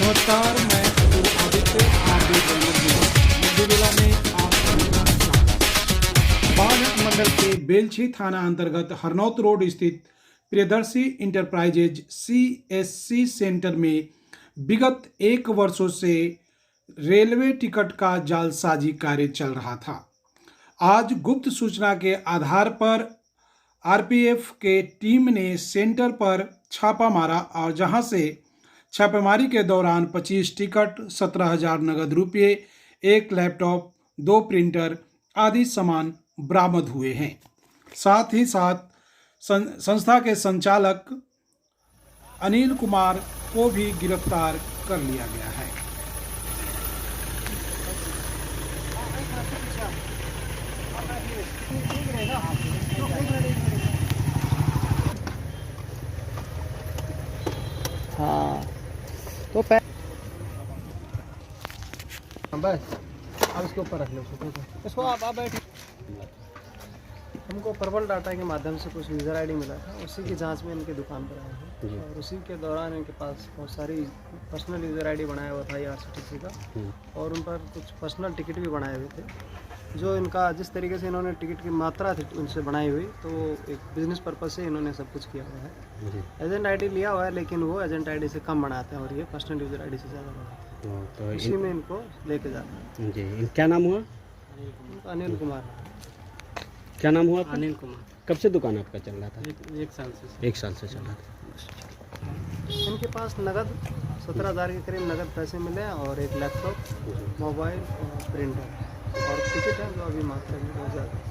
नमस्कार, मैं अतुल आदित्य, आप देख रहे हैं मुद्दीवेला में आप सभी का स्वागत। बाढ़ मंडल के बेलछी थाना अंतर्गत हरनौत रोड स्थित प्रियदर्शी इंटरप्राइजेज CSC सेंटर में विगत 1 वर्षों से रेलवे टिकट का जालसाजी कार्य चल रहा था। आज गुप्त सूचना के आधार पर RPF के टीम ने सेंटर पर छापा मारा और जहां से छापेमारी के दौरान 25 टिकट, 17,000 नगद रुपये, 1 लैपटॉप, 2 प्रिंटर आदि सामान बरामद हुए हैं। साथ ही साथ संस्था के संचालक अनिल कुमार को भी गिरफ्तार कर लिया गया है। हाँ तो बस अब इसके ऊपर रख लो इसको आप बैठ। हमको प्रबल डाटा के माध्यम से कुछ यूज़र आईडी मिला था, उसी की जांच में इनकी दुकान पर आए हैं और उसी के दौरान इनके पास बहुत सारी पर्सनल यूज़र आईडी बनाया हुआ था IRCTC का, और उन पर कुछ पर्सनल टिकट भी बनाए हुए थे। जो इनका जिस तरीके से इन्होंने टिकट की मात्रा थी उनसे बनाई हुई, तो एक बिजनेस पर्पज़ से इन्होंने सब कुछ किया हुआ है। एजेंट आईडी लिया हुआ है, लेकिन वो एजेंट आईडी से कम बनाते हैं और ये पर्सनल यूज़र आईडी से ज़्यादा बनाते हैं। तो इसी में इनको लेके जाते हैं। जी, क्या नाम हुआ? अनिल कुमार। क्या नाम हुआ? अनिल कुमार। कब से दुकान आपका चल रहा था? एक साल से। 1 साल से चल रहा था। इनके पास नगद 17,000 के करीब नगद पैसे मिले और 1 लैपटॉप, मोबाइल और प्रिंटर और टिकट है जो अभी मात्रा में बहुत ज़्यादा।